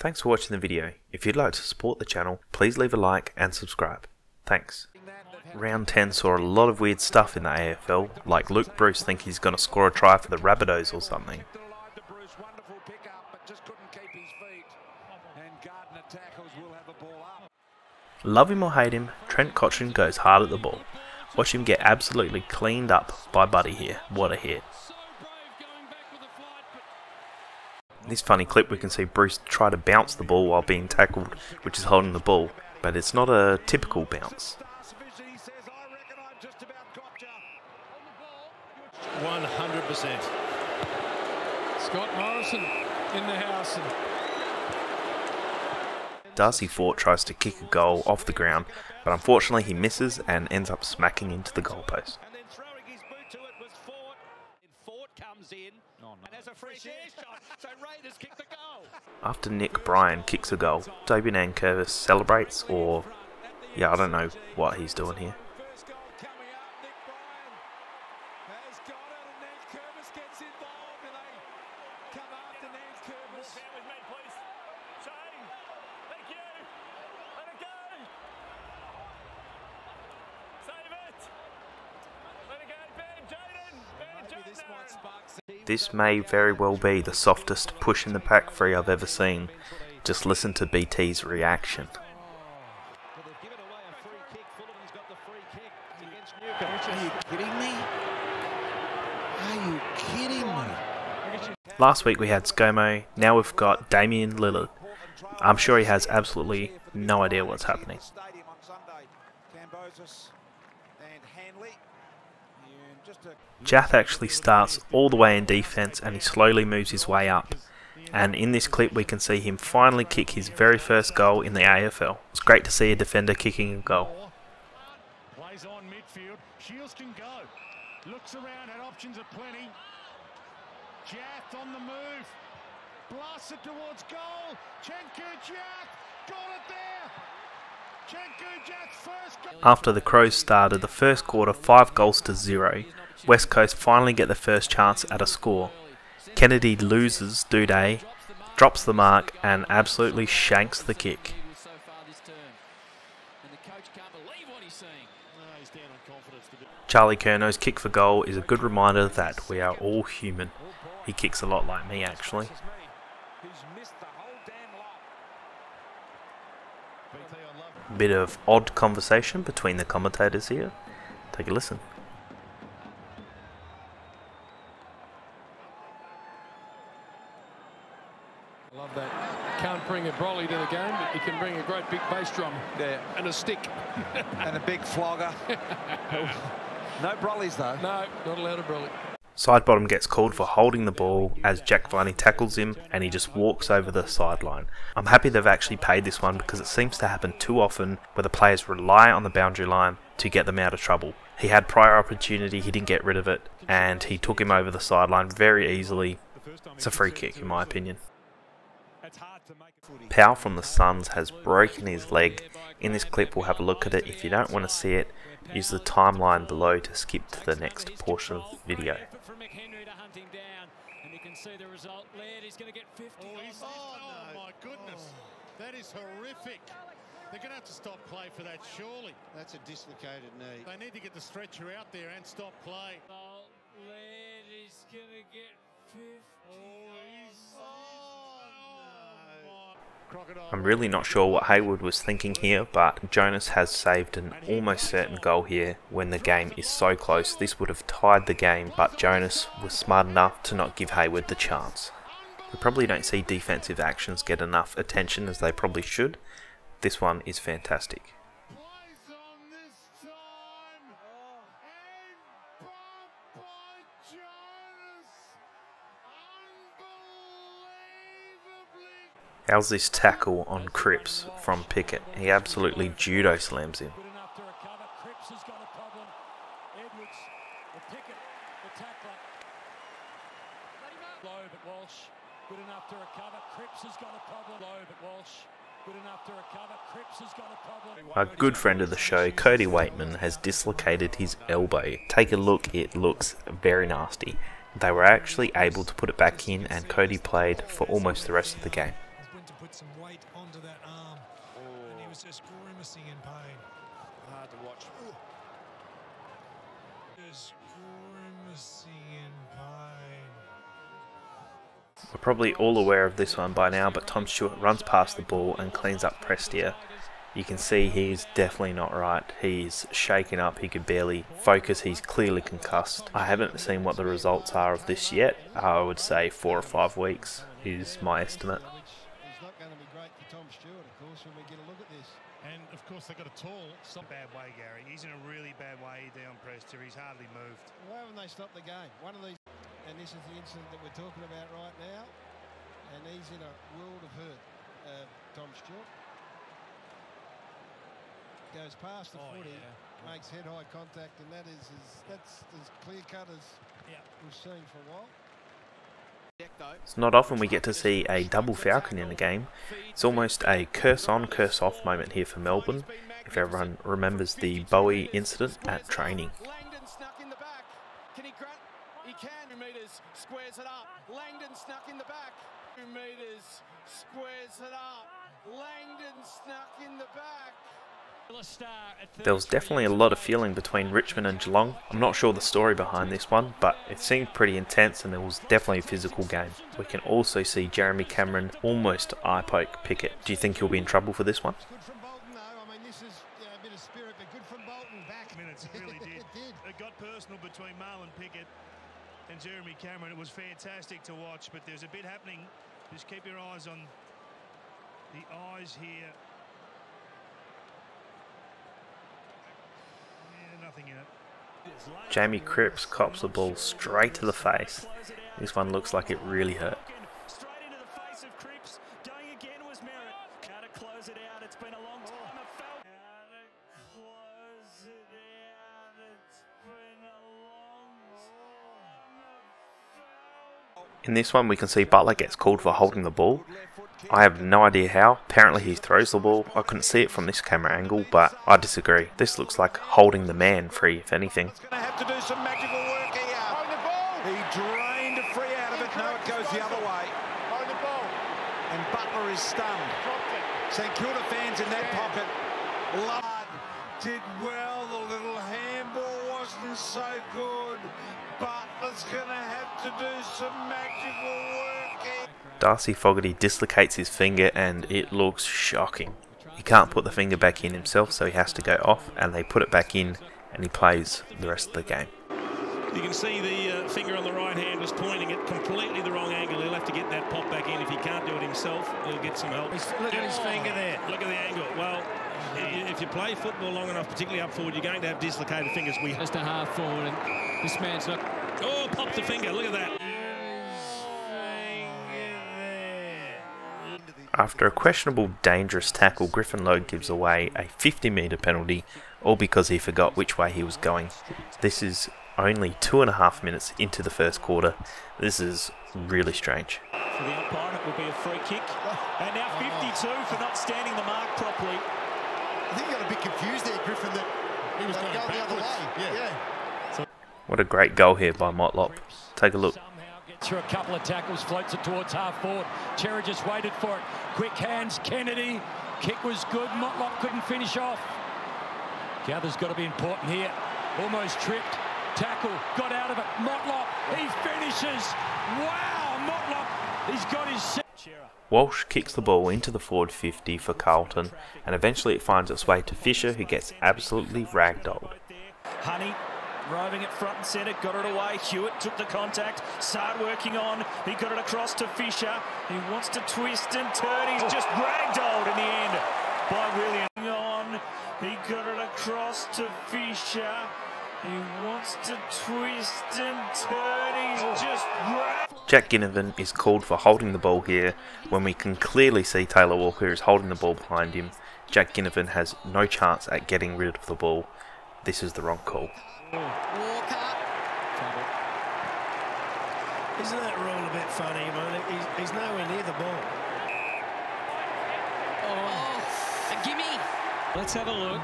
Thanks for watching the video. If you'd like to support the channel, please leave a like and subscribe. Thanks. Round 10 saw a lot of weird stuff in the AFL, like Luke Bruce think he's going to score a try for the Rabbitohs or something. Love him or hate him, Trent Cotchin goes hard at the ball. Watch him get absolutely cleaned up by Buddy here. What a hit. In this funny clip we can see Bruce try to bounce the ball while being tackled, which is holding the ball, but it's not a typical bounce. 100%. Scott Morrison in the house. Darcy Fort tries to kick a goal off the ground, but unfortunately he misses and ends up smacking into the goalpost. After Nick Bryan kicks a goal, Toby Nankervis celebrates, or yeah, I don't know what he's doing here. This may very well be the softest push in the pack free I've ever seen. Just listen to BT's reaction. Are you kidding me? Are you kidding me? Last week we had ScoMo, now we've got Damian Lillard. I'm sure he has absolutely no idea what's happening. Jath actually starts all the way in defence and he slowly moves his way up. And in this clip we can see him finally kick his very first goal in the AFL. It's great to see a defender kicking a goal. Plays on midfield. Shields can go. Looks around, had options of plenty. Jath on the move. Blasts it towards goal. Jath got it there. First goal. After the Crows started the first quarter 5-0, West Coast finally get the first chance at a score. Kennedy loses Duday, drops the mark and absolutely shanks the kick. Charlie Curno's kick for goal is a good reminder that we are all human. He kicks a lot like me actually. Bit of odd conversation between the commentators here. Take a listen. I love that. Can't bring a brolly to the game, but you can bring a great big bass drum and a stick. And a big flogger. No brollies though. No, not allowed a brolly. Sidebottom gets called for holding the ball as Jack Viney tackles him and he just walks over the sideline. I'm happy they've actually paid this one because it seems to happen too often where the players rely on the boundary line to get them out of trouble. He had prior opportunity, he didn't get rid of it, and he took him over the sideline very easily. It's a free kick in my opinion. Powell from the Suns has broken his leg. In this clip we'll have a look at it. If you don't want to see it, use the timeline below to skip to the next portion of the video. Oh my goodness, that is horrific. They're going to have to stop play for that, surely. That's a dislocated knee. They need to get the stretcher out there and stop play. Oh, Laird is going to get 50. I'm really not sure what Hayward was thinking here, but Jonas has saved an almost certain goal here when the game is so close. This would have tied the game, but Jonas was smart enough to not give Hayward the chance. We probably don't see defensive actions get enough attention as they probably should. This one is fantastic. How's this tackle on Cripps from Pickett? He absolutely judo slams him. Good enough to recover. Cripps has got a problem. Edwards, the Pickett, the tackler. Low but Walsh. Good enough to recover. Cripps has got a problem. Low but Walsh. Good enough to recover. Cripps has got a problem. A good friend of the show, Cody Weightman, has dislocated his elbow. Take a look, it looks very nasty. They were actually able to put it back in and Cody played for almost the rest of the game. put some weight onto that arm. And he was just grimacing in pain. Hard to watch. Just grimacing in pain. We're probably all aware of this one by now, but Tom Stewart runs past the ball and cleans up Prestia. You can see he's definitely not right. He's shaken up, he could barely focus, he's clearly concussed. I haven't seen what the results are of this yet. I would say 4 or 5 weeks is my estimate. It's not going to be great for Tom Stewart, of course, when we get a look at this. And of course they've got a tall, bad way, Gary. He's in a really bad way down Prestia. He's hardly moved. Why haven't they stopped the game? One of these, and this is the incident that we're talking about right now, and he's in a world of hurt, Tom Stewart. Goes past the footy, makes head-high contact, and that's as clear-cut as we've seen for a while. It's not often we get to see a double Falcon in a game. It's almost a curse-on, curse-off moment here for Melbourne, if everyone remembers the Bowie incident at training. Langdon snuck in the back. Can he grab? He can. 2 metres, squares it up. Langdon snuck in the back. 2 metres, squares it up. Langdon snuck in the back. There was definitely a lot of feeling between Richmond and Geelong. I'm not sure the story behind this one, but it seemed pretty intense and it was definitely a physical game. We can also see Jeremy Cameron almost eye-poke Pickett. Do you think he'll be in trouble for this one? Good from Bolton, though. I mean, this is a bit of spirit, but good from Bolton back. Minutes, it really did. It got personal between Marlon Pickett and Jeremy Cameron. It was fantastic to watch, but there's a bit happening. Just keep your eyes on the eyes here. Nothing in it. Jamie Cripps cops the ball straight to the face. This one looks like it really hurt. Straight into the face of Cripps. Going again was Merritt. How to close it out. It's been a long time. It fell. How to close it out. It's been a long time. In this one we can see Butler gets called for holding the ball. I have no idea how. Apparently he throws the ball. I couldn't see it from this camera angle, but I disagree. This looks like holding the man free, if anything. He's going to have to do some magical work here. On the ball. He drained a free out of it. No, it goes the other way. On the ball. And Butler is stunned. St Kilda fans in that pocket. Lard did well. The little handball wasn't so good. Butler's going to have to do some magical work here. Darcy Fogerty dislocates his finger and it looks shocking. He can't put the finger back in himself, so he has to go off and they put it back in and he plays the rest of the game. You can see the finger on the right hand was pointing at completely the wrong angle. He'll have to get that pop back in. If he can't do it himself, he'll get some help. Look at his finger there. Look at the angle. Well, if you play football long enough, particularly up forward, you're going to have dislocated fingers. Just a half forward, and this man's not. Oh, pop the finger. Look at that. After a questionable dangerous tackle, Griffin Logue gives away a 50-metre penalty, all because he forgot which way he was going. This is only 2.5 minutes into the first quarter. This is really strange. For the umpire, it will be a free kick. And now 52 for not standing the mark properly. I think he got a bit confused there, Griffin, that he was going the other way. Yeah. What a great goal here by Motlop. Take a look. Through a couple of tackles, floats it towards half forward. Cherry just waited for it. Quick hands, Kennedy. Kick was good. Motlop couldn't finish off. Gather's got to be important here. Almost tripped. Tackle, got out of it. Motlop, he finishes. Wow, Motlop, he's got his set. Walsh kicks the ball into the forward 50 for Carlton, and eventually it finds its way to Fisher, who gets absolutely ragdolled. Honey roving it front and centre, got it away. Hewitt took the contact, started working on. He got it across to Fisher. He wants to twist and turn. He's just ragdolled in the end by William. On, he got it across to Fisher. He wants to twist and turn. He's just Jack Ginnivan is called for holding the ball here when we can clearly see Taylor Walker is holding the ball behind him. Jack Ginnivan has no chance at getting rid of the ball. This is the wrong call. Walker. Isn't that rule a bit funny? He's nowhere near the ball. Oh, a gimme. Let's have a look.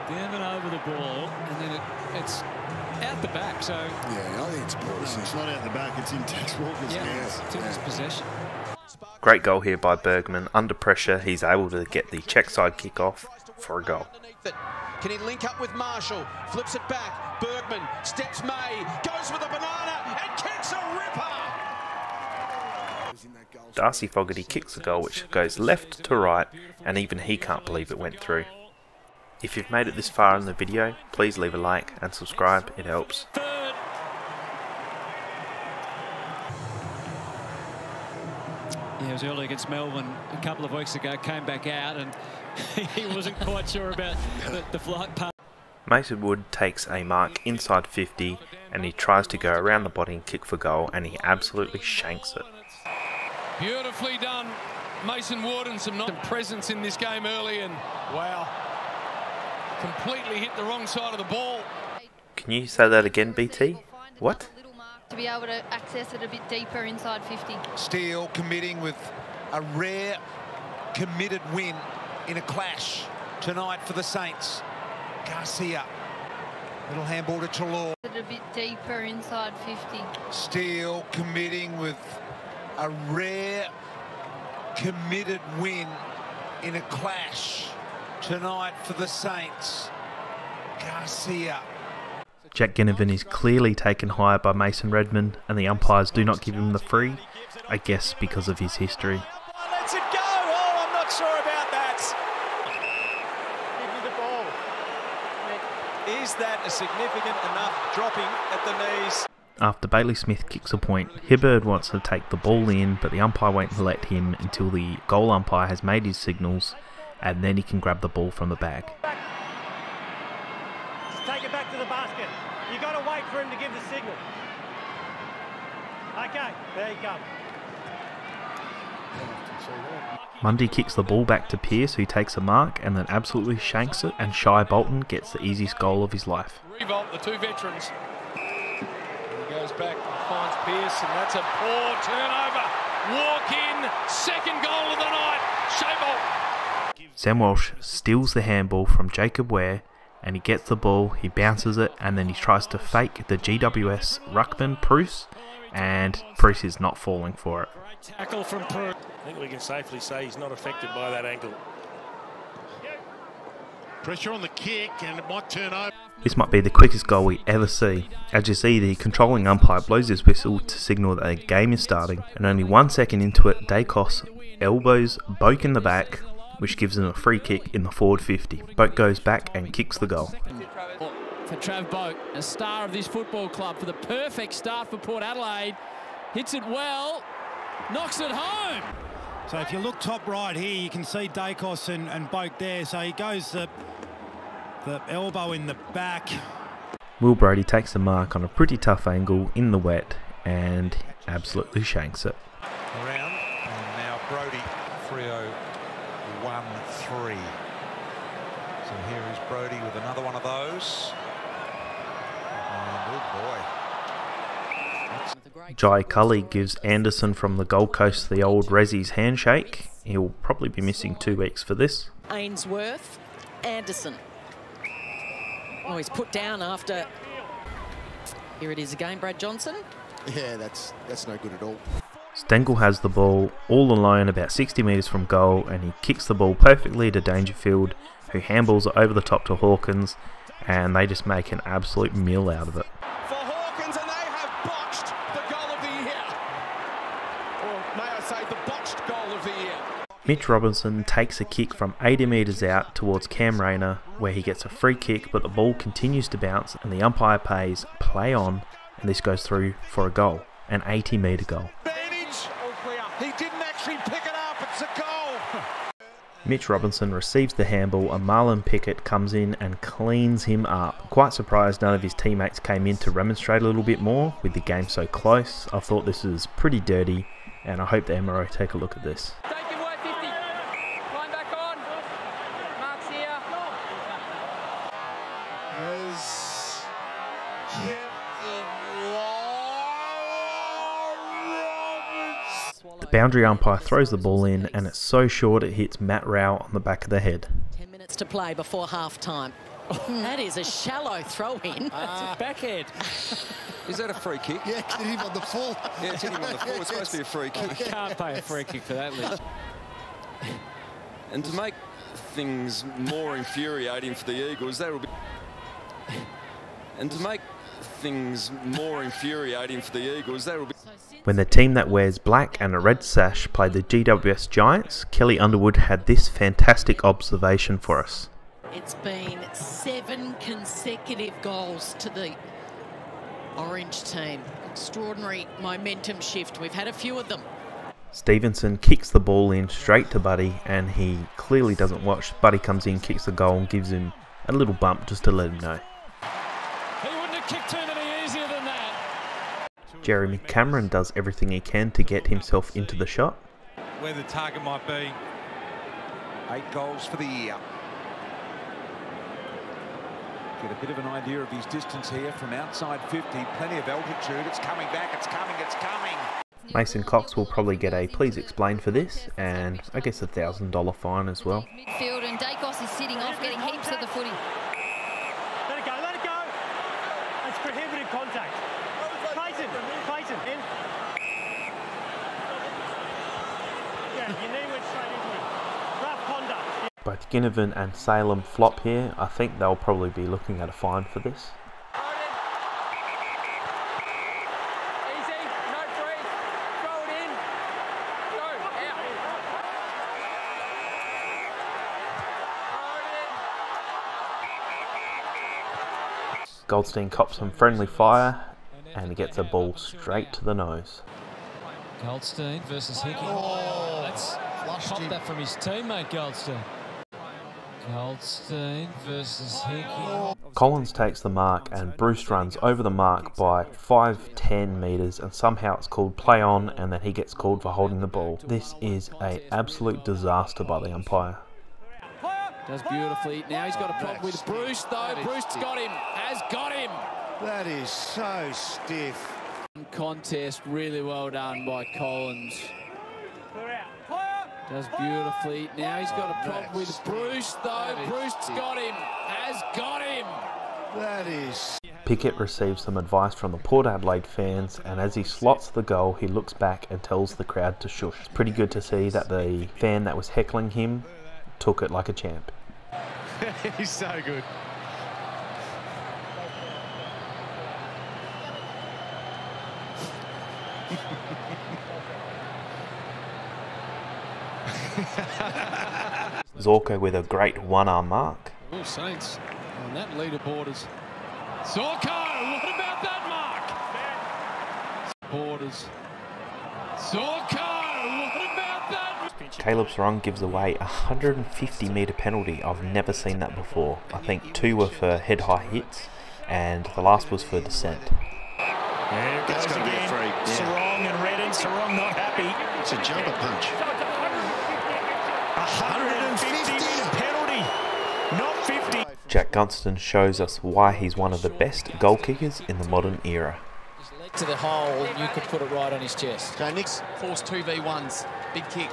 Down and over the ball, and then it's out the back. So yeah, I think it's ball. It's not out the back. It's in Tex Walker's hands. It's in his possession. Great goal here by Bergman. Under pressure, he's able to get the check side kick off for a goal. Can he link up with Marshall? Flips it back. Bergman steps May, goes with a banana and kicks a ripper. Darcy Fogerty kicks a goal which goes left to right, and even he can't believe it went through. If you've made it this far in the video, please leave a like and subscribe, it helps. Yeah, it was early against Melbourne a couple of weeks ago, came back out and he wasn't quite sure about the flight path. Mason Wood takes a mark inside 50 and he tries to go around the body and kick for goal, and he absolutely shanks it. Beautifully done, Mason Wood, and some presence in this game early, and wow, completely hit the wrong side of the ball. Can you say that again, BT? What? To be able to access it a bit deeper inside 50. Steele committing with a rare committed win in a clash tonight for the Saints. Garcia, little handball to Trelaw. A bit deeper inside 50. Steele committing with a rare committed win in a clash tonight for the Saints. Garcia. Jack Ginnivan is clearly taken higher by Mason Redmond, and the umpires do not give him the free, I guess because of his history. Lets it go. Oh, I'm not sure about that. Give me the ball. Is that a significant enough dropping at the knees? After Bailey Smith kicks a point, Hibberd wants to take the ball in, but the umpire won't let him until the goal umpire has made his signals, and then he can grab the ball from the bag. Just take it back to the basket. You got to wait for him to give the signal. Okay, there you go. Mundy kicks the ball back to Pearce, who takes a mark and then absolutely shanks it, and Shai Bolton gets the easiest goal of his life. Revolt, the two veterans. He goes back and finds Pearce, and that's a poor turnover. Walk in, second goal of the night, Shai Bolton. Sam Walsh steals the handball from Jacob Ware, and he gets the ball, he bounces it, and then he tries to fake the GWS ruckman Bruce, and Bruce is not falling for it. Great tackle from Bruce. I think we can safely say he's not affected by that ankle. Pressure on the kick, and it might turn over. This might be the quickest goal we ever see. As you see, the controlling umpire blows his whistle to signal that the game is starting, and only 1 second into it, Dacos elbows Boak in the back, which gives him a free kick in the forward 50. Boak goes back and kicks the goal. For Trav Boak, a star of this football club, for the perfect start for Port Adelaide. Hits it well, knocks it home. So if you look top right here, you can see Dacos and Boak there. So he goes the elbow in the back. Will Brody takes the mark on a pretty tough angle in the wet and absolutely shanks it. Around, and now Brody, 3-0-1-3. So here is Brody with another one of those. And oh boy. Jai Cully gives Anderson from the Gold Coast the old Rezzy's handshake. He'll probably be missing 2 weeks for this. Ainsworth, Anderson. Oh, he's put down after. Here it is again, Brad Johnson. Yeah, that's no good at all. Stengel has the ball all alone about 60 metres from goal, and he kicks the ball perfectly to Dangerfield, who handballs it over the top to Hawkins, and they just make an absolute meal out of it. For Hawkins, and they have botched the goal of the year. Or may I say, the botched goal of the year. Mitch Robinson takes a kick from 80 metres out towards Cam Rayner, where he gets a free kick, but the ball continues to bounce, and the umpire pays play on, and this goes through for a goal, an 80-metre goal. He didn't actually pick it up, it's a goal. Mitch Robinson receives the handball, and Marlon Pickett comes in and cleans him up. Quite surprised none of his teammates came in to remonstrate a little bit more with the game so close. I thought this was pretty dirty, and I hope the MRO take a look at this. The boundary umpire throws the ball in, and it's so short it hits Matt Rao on the back of the head. 10 minutes to play before half time. That is a shallow throw in. Backhead. Is that a free kick? Yeah, hit him on the full. Yeah, it's hit him on the full. It's supposed to be a free kick. You can't pay a free kick for that, Liz. And to make things more infuriating for the Eagles, that'll be... And to make things more infuriating for the Eagles, that'll be... When the team that wears black and a red sash played the GWS Giants, Kelly Underwood had this fantastic observation for us. It's been 7 consecutive goals to the Orange team. Extraordinary momentum shift. We've had a few of them. Stevenson kicks the ball in straight to Buddy, and he clearly doesn't watch. Buddy comes in, kicks the goal and gives him a little bump just to let him know. He wouldn't have kicked too many easier than that. Jeremy Cameron does everything he can to get himself into the shot. Where the target might be. 8 goals for the year. Get a bit of an idea of his distance here from outside 50. Plenty of altitude. It's coming back. It's coming. It's coming. Mason Cox will probably get a please explain for this, and I guess a $1,000 fine as well. Midfield, and Dacos is sitting off, getting heaps of the footy. Let it go, let it go. That's prohibited contact. Clayton, in. Yeah, your knee went straight into him. Rough conduct. Both Ginnivan and Salem flop here. I think they'll probably be looking at a fine for this. Goldstein cops some friendly fire and he gets a ball straight to the nose. Goldstein versus Hickey. Oh, that's popped that from his teammate Goldstein. Goldstein versus Hickey. Collins takes the mark and Bruce runs over the mark by 5-10 metres, and somehow it's called play on, and then he gets called for holding the ball. This is an absolute disaster by the umpire. Does beautifully. Now he's got a problem with Bruce, though. Bruce got him. Has got him. That is so stiff. Contest, really well done by Collins. Does beautifully. Now he's got a problem with Bruce, though. Bruce got him. Has got him. That is... Pickett receives some advice from the Port Adelaide fans, and as he slots the goal, he looks back and tells the crowd to shush. It's pretty good to see that the fan that was heckling him took it like a champ. He's so good. Zorko with a great one-arm mark. Oh, Saints on that leaderboard is Zorko. What about that mark? Borders. Zorko. What about that? Caleb Sarong gives away a 150-metre penalty. I've never seen that before. I think 2 were for head-high hits, and the last was for descent. There it goes again. Sarong and Redden. Sarong not happy. It's a jumper punch. 150 penalty, not 50. Jack Gunston shows us why he's one of the best goal kickers in the modern era. Just leg to the hole, and you could put it right on his chest. Okay, Nick's force 2v1s. Big kick.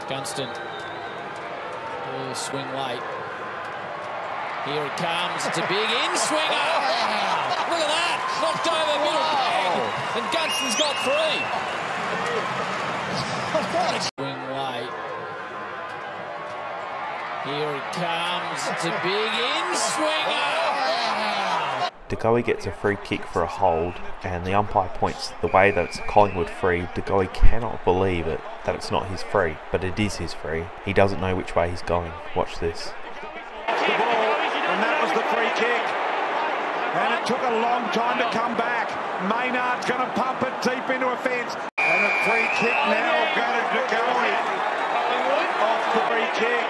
Gunston. Oh, swing late. Here it comes. It's a big in swinger. Look at that. Knocked over middle peg. And Gunston's got 3. Swing late. Here it comes. It's a big in swinger. DeGoey gets a free kick for a hold, and the umpire points the way that it's a Collingwood free. DeGoey cannot believe it, that it's not his free, but it is his free. He doesn't know which way he's going. Watch this. The ball, and that was the free kick. And it took a long time to come back. Maynard's going to pump it deep into a fence. And a free kick now got it to DeGoey. Off the free kick.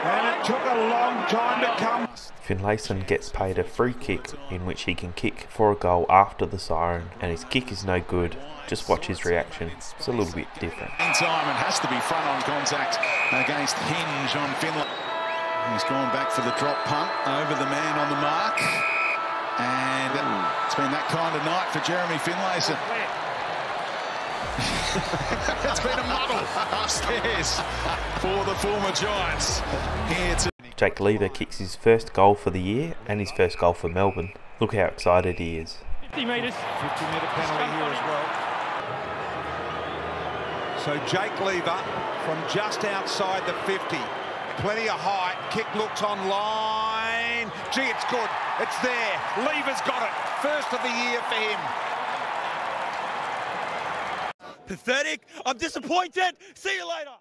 And it took a long time to come. Finlayson gets paid a free kick in which he can kick for a goal after the siren, and his kick is no good. Just watch his reaction. It's a little bit different. In time, and has to be front on contact against Hinge on Finlay. He's gone back for the drop punt over the man on the mark. And it's been that kind of night for Jeremy Finlayson. It's been a muddle upstairs for the former Giants. Here to Jake Lever kicks his first goal for the year and his first goal for Melbourne. Look how excited he is. 50 metres. 50-metre penalty here as well. So Jake Lever from just outside the 50. Plenty of height. Kick looks on line. Gee, it's good. It's there. Lever's got it. First of the year for him. Pathetic. I'm disappointed. See you later.